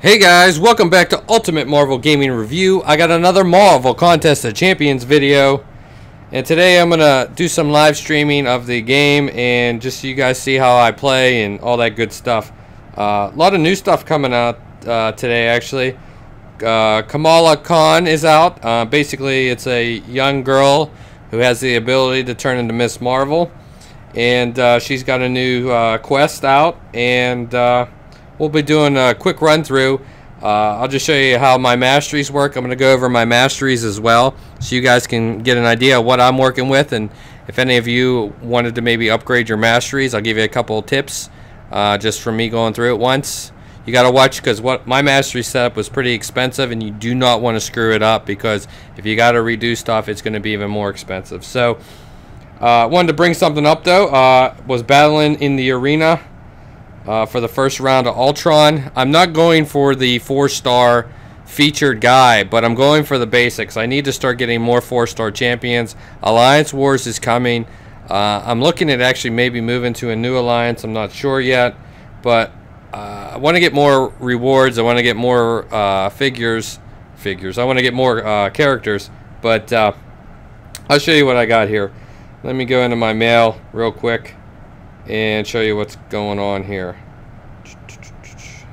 Hey guys, welcome back to Ultimate Marvel Gaming Review. I got another Marvel Contest of Champions video, and today I'm gonna do some live streaming of the game and just so you guys see how I play and all that good stuff. A lot of new stuff coming out today actually. Kamala Kahn is out. Basically it's a young girl who has the ability to turn into Miss Marvel, and she's got a new quest out, and we'll be doing a quick run through. I'll just show you how my masteries work. I'm going to go over my masteries as well so you guys can get an idea of what I'm working with, and if any of you wanted to maybe upgrade your masteries, I'll give you a couple of tips just from me going through it once. You got to watch, because what my mastery setup was pretty expensive and you do not want to screw it up, because if you got to redo stuff it's going to be even more expensive. So wanted to bring something up though. Was battling in the arena for the first round of Ultron. I'm not going for the 4-star featured guy, but I'm going for the basics. I need to start getting more 4-star champions. Alliance Wars is coming. I'm looking at actually maybe moving to a new alliance. I'm not sure yet, but I want to get more rewards. I want to get more figures. I want to get more characters, but I'll show you what I got here. Let me go into my mail real quick and show you what's going on here.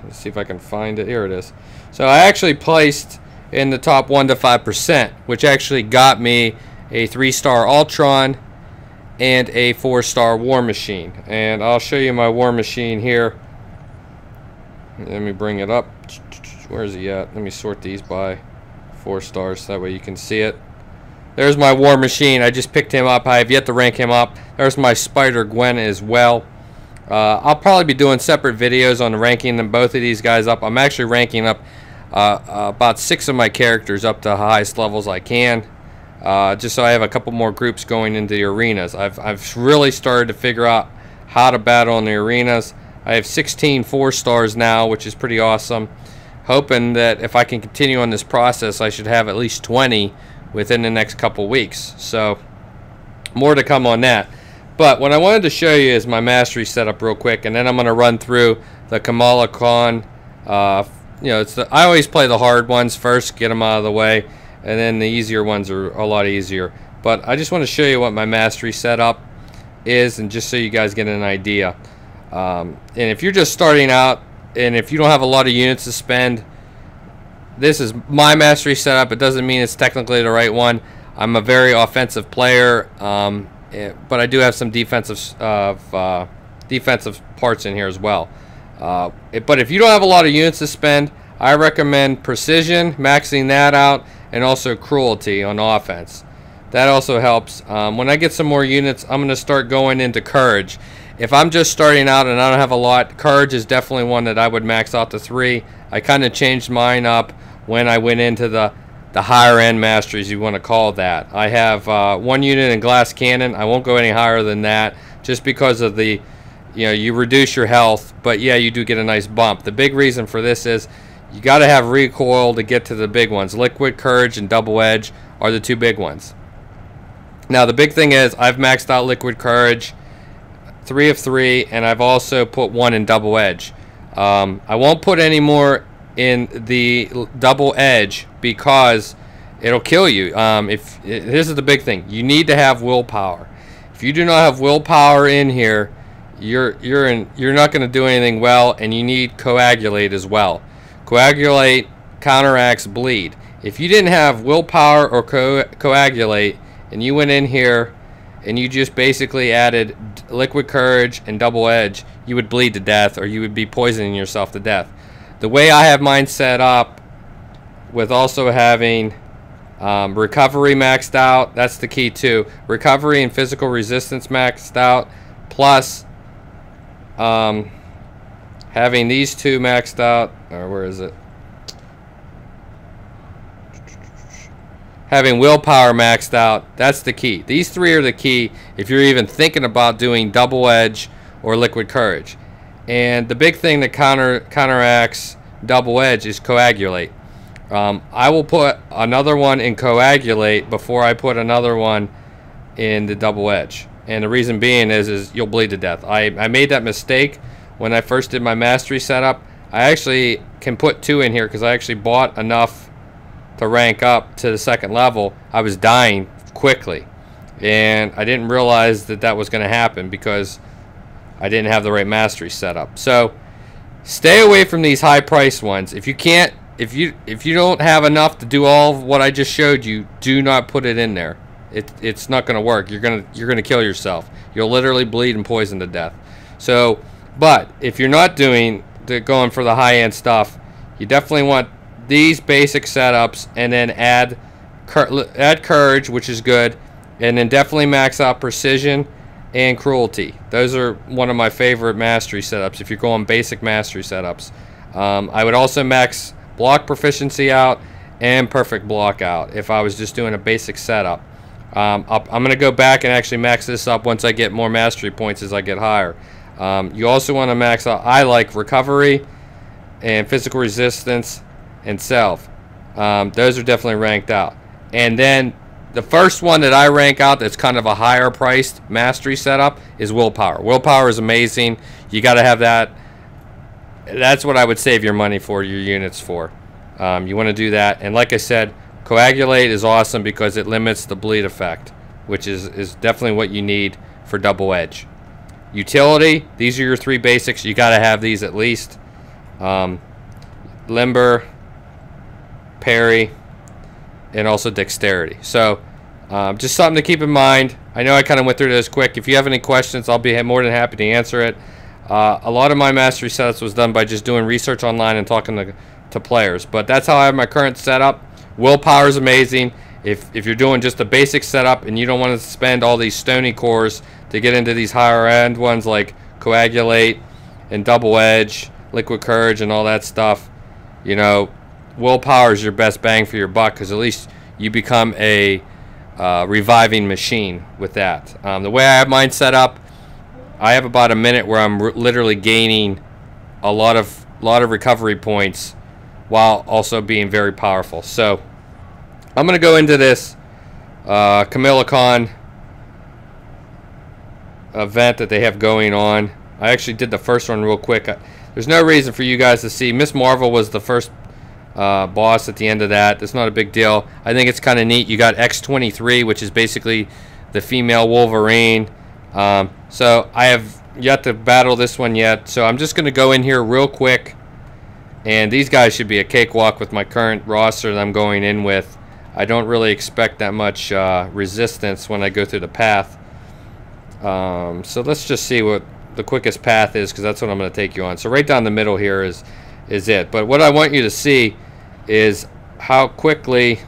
Let's see if I can find it. Here it is. So I actually placed in the top 1 to 5%, which actually got me a 3-star Ultron and a 4-star War Machine. And I'll show you my War Machine here. Let me bring it up. Where is he at? Let me sort these by 4 stars, that way you can see it. There's my War Machine. I just picked him up. I have yet to rank him up. There's my Spider-Gwen as well. I'll probably be doing separate videos on ranking them, both of these guys up. I'm actually ranking up about 6 of my characters up to the highest levels I can, just so I have a couple more groups going into the arenas. I've really started to figure out how to battle in the arenas. I have 16 4-stars now, which is pretty awesome. Hoping that if I can continue on this process, I should have at least 20 within the next couple weeks. So more to come on that. But what I wanted to show you is my mastery setup real quick, and then I'm going to run through the Kamala Kahn. You know, I always play the hard ones first, get them out of the way, and then the easier ones are a lot easier. But I just want to show you what my mastery setup is, and just so you guys get an idea. And if you're just starting out and if you don't have a lot of units to spend, this is my mastery setup. It doesn't mean it's technically the right one. I'm a very offensive player, but I do have some defensive parts in here as well. But if you don't have a lot of units to spend, I recommend precision, maxing that out, and also cruelty on offense. That also helps. When I get some more units, I'm going to start going into courage. If I'm just starting out and I don't have a lot, courage is definitely one that I would max out to 3. I kind of changed mine up when I went into the higher end masteries, you want to call that. I have 1 unit in glass cannon. I won't go any higher than that, just because of the, you know, you reduce your health, but yeah, you do get a nice bump. The big reason for this is you got to have recoil to get to the big ones. Liquid Courage and Double Edge are the 2 big ones. Now the big thing is I've maxed out Liquid Courage 3 of 3, and I've also put 1 in Double Edge. I won't put any more in the Double Edge because it'll kill you. This is the big thing, you need to have willpower. If you do not have willpower in here, you're not going to do anything well, and you need Coagulate as well. Coagulate counteracts bleed. If you didn't have willpower or Coagulate, and you went in here and you just basically added Liquid Courage and Double Edge, you would bleed to death, or you would be poisoning yourself to death. The way I have mine set up, with also having recovery maxed out, that's the key too. Recovery and physical resistance maxed out, plus having these 2 maxed out, or where is it? Having willpower maxed out, that's the key. These 3 are the key if you're even thinking about doing Double Edge or Liquid Courage. And the big thing that counteracts Double Edge is Coagulate. I will put another one in Coagulate before I put another one in the Double Edge. And the reason being is you'll bleed to death. I made that mistake when I first did my mastery setup. I actually can put 2 in here because I actually bought enough to rank up to the 2nd level. I was dying quickly, and I didn't realize that that was going to happen because I didn't have the right mastery set up. So stay away from these high-priced ones. If you can't, if you don't have enough to do all of what I just showed you, do not put it in there. It's not going to work. You're gonna kill yourself. You'll literally bleed and poison to death. So, but if you're not going for the high-end stuff, you definitely want these basic setups, and then add courage, which is good, and then definitely max out precision and cruelty. Those are one of my favorite mastery setups if you're going basic mastery setups. I would also max block proficiency out and perfect block out if I was just doing a basic setup. I'm going to go back and actually max this up once I get more mastery points as I get higher. You also want to max out, I like recovery and physical resistance and self. Those are definitely ranked out. And then the first one that I rank out that's kind of a higher priced mastery setup is willpower. Willpower is amazing. You got to have that. That's what I would save your money for, your units for. You want to do that. And like I said, coagulate is awesome because it limits the bleed effect, which is definitely what you need for double edge. Utility, these are your 3 basics. You got to have these at least. Limber, parry, and also dexterity. So just something to keep in mind. I know I kind of went through this quick. If you have any questions, I'll be more than happy to answer it. A lot of my mastery setups was done by just doing research online and talking to players, but that's how I have my current setup. Willpower is amazing. If you're doing just a basic setup and you don't want to spend all these stony cores to get into these higher end ones like coagulate and double edge, liquid courage, and all that stuff, you know, willpower is your best bang for your buck because at least you become a reviving machine with that. The way I have mine set up, I have about a minute where I'm literally gaining a lot of recovery points while also being very powerful. So I'm going to go into this Kamala Kahn event that they have going on. I actually did the first one real quick. There's no reason for you guys to see. Miss Marvel was the first boss at the end of that. That's not a big deal. I think it's kind of neat. You got X-23, which is basically the female Wolverine. So I have yet to battle this one yet. So I'm just going to go in here real quick. And these guys should be a cakewalk with my current roster that I'm going in with. I don't really expect that much resistance when I go through the path. So let's just see what the quickest path is, because that's what I'm going to take you on. So right down the middle here is it. But what I want you to see is how quickly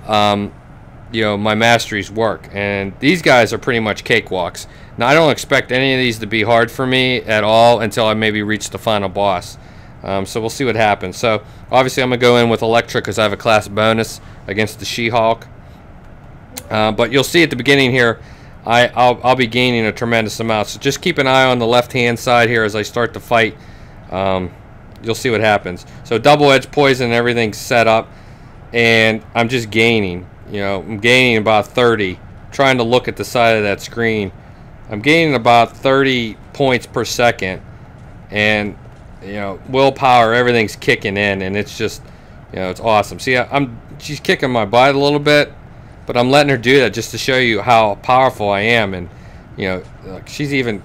you know, my masteries work. And these guys are pretty much cakewalks. Now I don't expect any of these to be hard for me at all until I maybe reach the final boss. So we'll see what happens. So obviously I'm going to go in with Electra because I have a class bonus against the She-Hulk. But you'll see at the beginning here, I'll be gaining a tremendous amount. So just keep an eye on the left-hand side here as I start to fight. You'll see what happens. So double-edged poison, everything's set up, and I'm just gaining. You know, I'm gaining about 30. Trying to look at the side of that screen. I'm gaining about 30 points per second, and you know, willpower, everything's kicking in, and it's just, you know, it's awesome. See, she's kicking my butt a little bit, but I'm letting her do that just to show you how powerful I am. And you know, she's even,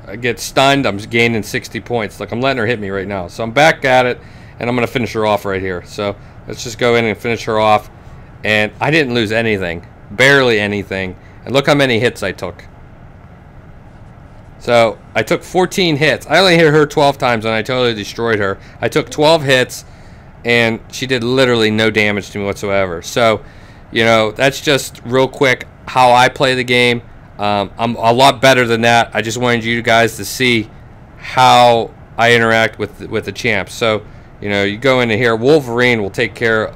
I get stunned, I'm gaining 60 points. Like, I'm letting her hit me right now. So I'm back at it, and I'm gonna finish her off right here. So let's just go in and finish her off. And I didn't lose anything, barely anything. And look how many hits I took. So I took 14 hits. I only hit her 12 times and I totally destroyed her. I took 12 hits and she did literally no damage to me whatsoever. So, you know, that's just real quick how I play the game. I'm a lot better than that. I just wanted you guys to see how I interact with the champs. So, you know, you go into here. Wolverine will take care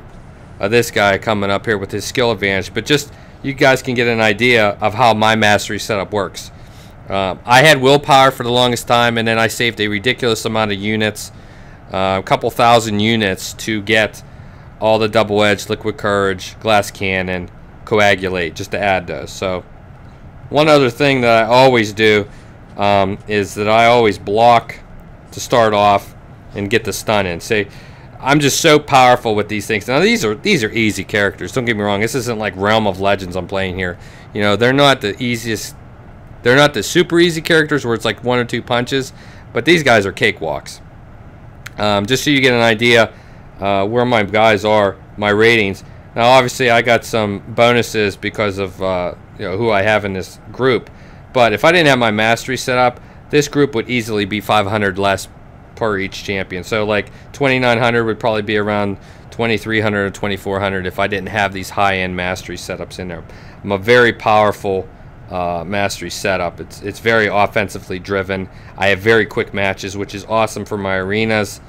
of this guy coming up here with his skill advantage. But just, you guys can get an idea of how my mastery setup works. I had willpower for the longest time, and then I saved a ridiculous amount of units, a couple thousand units to get all the double-edged, liquid courage, glass cannon, coagulate, just to add those. So one other thing that I always do is that I always block to start off, and get the stun in. Say, I'm just so powerful with these things. Now these are easy characters. Don't get me wrong. This isn't like Realm of Legends I'm playing here. You know, they're not the easiest. They're not the super easy characters where it's like 1 or 2 punches. But these guys are cakewalks. Just so you get an idea where my guys are, my ratings. Now, obviously, I got some bonuses because of who I have in this group. But if I didn't have my mastery set up, this group would easily be 500 less per each champion. So, like 2,900 would probably be around 2,300 or 2,400 if I didn't have these high-end mastery setups in there. I'm a very powerful mastery setup. It's very offensively driven. I have very quick matches, which is awesome for my arenas.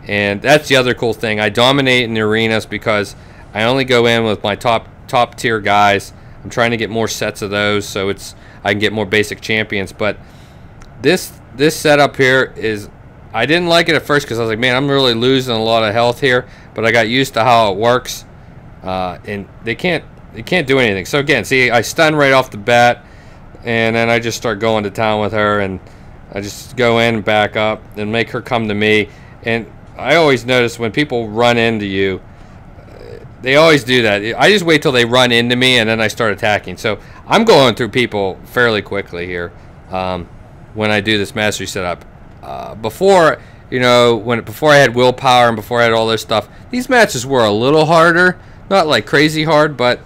And that's the other cool thing. I dominate in the arenas because I only go in with my top tier guys. I'm trying to get more sets of those so I can get more basic champions. But this setup here is, I didn't like it at first because I was like, man, I'm really losing a lot of health here. But I got used to how it works, and they can't do anything. So again, see, I stun right off the bat, and then I just start going to town with her, and I just go in and back up and make her come to me. And I always notice when people run into you, they always do that. I just wait till they run into me, and then I start attacking. So I'm going through people fairly quickly here when I do this mastery setup. Before I had willpower and before I had all this stuff, these matches were a little harder. Not like crazy hard, but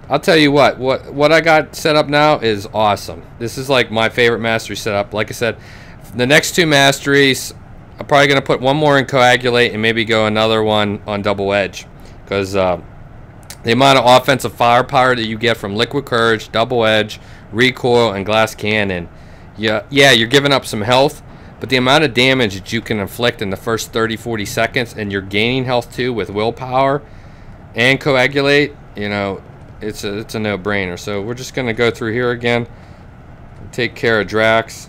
I'll tell you what I got set up now is awesome. This is like my favorite mastery setup. Like I said, the next 2 masteries, I'm probably going to put one more in Coagulate and maybe go another one on Double Edge. Because the amount of offensive firepower that you get from Liquid Courage, Double Edge, Recoil, and Glass Cannon, yeah, you're giving up some health, but the amount of damage that you can inflict in the first 30-40 seconds, and you're gaining health too with willpower and Coagulate, you know, it's a no-brainer. So we're just going to go through here again, take care of Drax,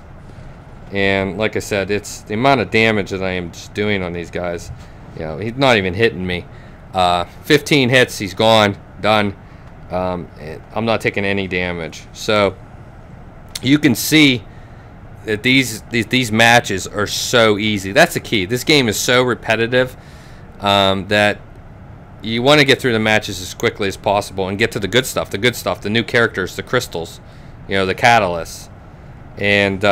and like I said, it's the amount of damage that I am just doing on these guys. You know, he's not even hitting me. 15 hits, he's gone, done. I'm not taking any damage. So you can see that these matches are so easy. That's the key. This game is so repetitive that you want to get through the matches as quickly as possible and get to the good stuff, the new characters, the crystals, you know, the catalysts. And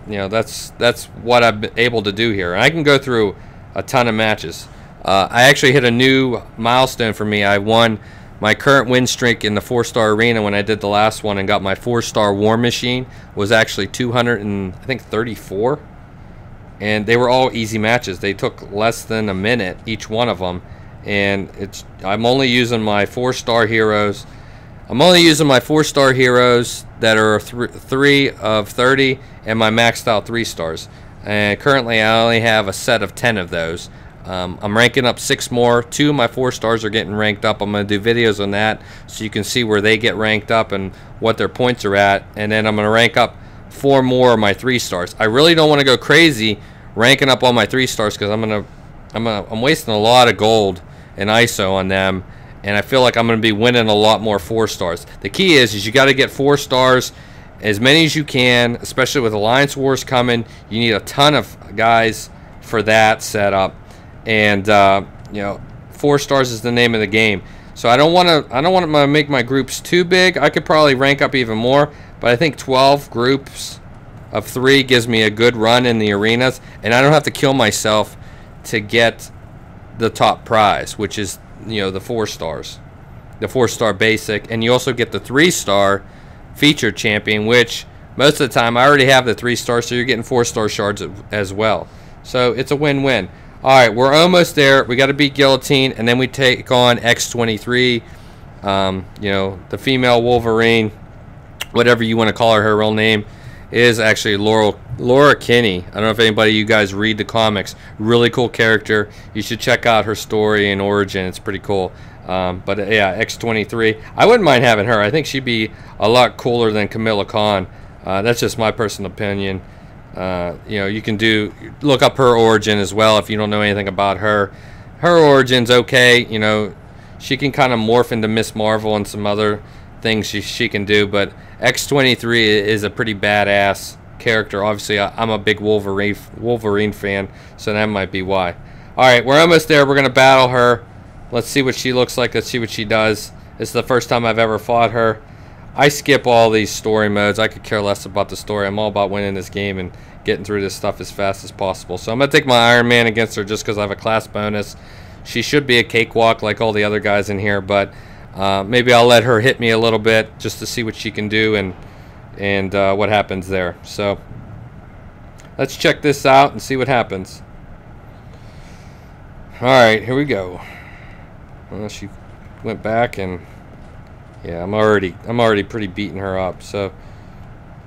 you know, that's what I've been able to do here. And I can go through a ton of matches. I actually hit a new milestone for me. I won my current win streak in the 4-star arena when I did the last one and got my 4-star War Machine. Was actually 234, and they were all easy matches. They took less than a minute each one of them, and I'm only using my 4-star heroes. I'm only using my 4-star heroes that are 3 of 30 and my maxed out 3 stars. And currently I only have a set of 10 of those. I'm ranking up 6 more. 2 of my 4 stars are getting ranked up. I'm going to do videos on that so you can see where they get ranked up and what their points are at. And then I'm going to rank up 4 more of my 3 stars. I really don't want to go crazy ranking up all my 3 stars because I'm wasting a lot of gold and ISO on them, and I feel like I'm going to be winning a lot more 4 stars. The key is you got to get 4 stars, as many as you can, especially with Alliance Wars coming. You need a ton of guys for that setup. And you know, 4 stars is the name of the game. So I don't want to make my groups too big. I could probably rank up even more, but I think 12 groups of 3 gives me a good run in the arenas, and I don't have to kill myself to get the top prize, which is, you know, the 4 stars, the 4-star basic, and you also get the 3-star featured champion, which most of the time I already have the 3 stars, so you're getting 4-star shards as well. So it's a win-win. Alright, we're almost there. We got to beat Guillotine, and then we take on X-23, you know, the female Wolverine, whatever you want to call her. Her real name is actually Laura Kinney. I don't know if anybody you guys read the comics. Really cool character. You should check out her story and origin. It's pretty cool. But yeah, X-23. I wouldn't mind having her. I think she'd be a lot cooler than Kamala Kahn. That's just my personal opinion. You know, you can look up her origin as well if you don't know anything about her. Her origin's okay. You know, she can kind of morph into Miss Marvel and some other things she can do, but X-23 is a pretty badass character. Obviously, I'm a big Wolverine fan, so that might be why. All right, we're almost there. We're going to battle her. Let's see what she looks like. Let's see what she does. It's the first time I've ever fought her. I skip all these story modes. I could care less about the story. I'm all about winning this game and getting through this stuff as fast as possible. So I'm going to take my Iron Man against her just because I have a class bonus. She should be a cakewalk like all the other guys in here, but maybe I'll let her hit me a little bit just to see what she can do and what happens there. So let's check this out and see what happens. All right, here we go. Well, she went back, and yeah, I'm already pretty beating her up. So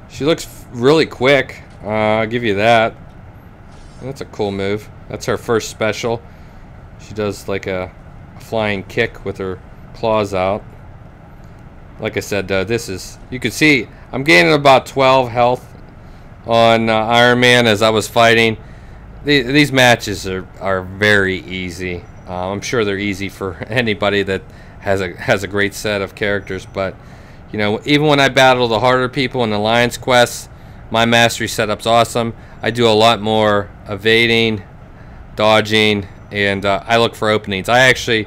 she looks really quick. I'll give you that. That's a cool move. That's her first special. She does like a flying kick with her claws out. Like I said, this is, you can see I'm gaining about 12 health on Iron Man as I was fighting. These matches are very easy. I'm sure they're easy for anybody that has a great set of characters, but you know, even when I battle the harder people in the Alliance quests, my mastery setup's awesome. I do a lot more evading, dodging, and I look for openings. I actually,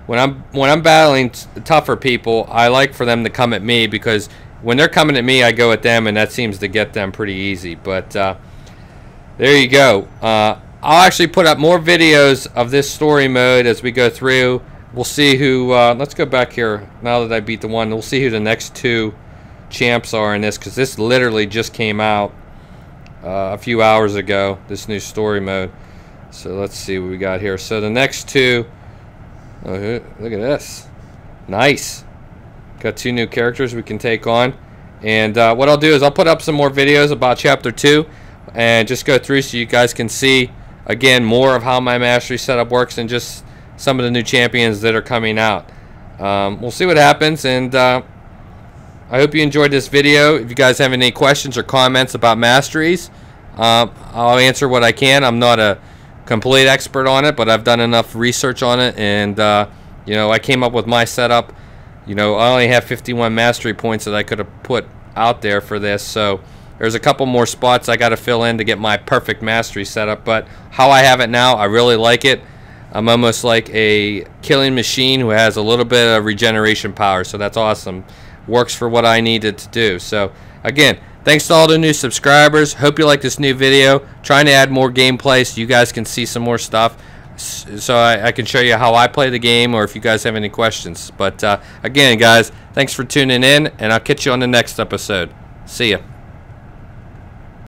when I'm battling tougher people, I like for them to come at me, because when they're coming at me, I go at them, and that seems to get them pretty easy. But there you go. I'll actually put up more videos of this story mode as we go through. We'll see who, let's go back here now that I beat the one. We'll see who the next two champs are in this, because this literally just came out a few hours ago, this new story mode. So let's see what we got here. So the next two, oh, look at this. Nice. Got two new characters we can take on. And what I'll do is I'll put up some more videos about Chapter 2 and just go through so you guys can see, again, more of how my mastery setup works and just some of the new champions that are coming out. We'll see what happens, and I hope you enjoyed this video. If you guys have any questions or comments about masteries, I'll answer what I can. I'm not a complete expert on it, but I've done enough research on it, and you know, I came up with my setup. You know, I only have 51 mastery points that I could have put out there for this, so there's a couple more spots I got to fill in to get my perfect mastery setup. But how I have it now, I really like it. I'm almost like a killing machine who has a little bit of regeneration power, so that's awesome. Works for what I needed to do. So again, thanks to all the new subscribers. Hope you like this new video. Trying to add more gameplay so you guys can see some more stuff, so I can show you how I play the game, or if you guys have any questions. But again, guys, thanks for tuning in, and I'll catch you on the next episode. See ya.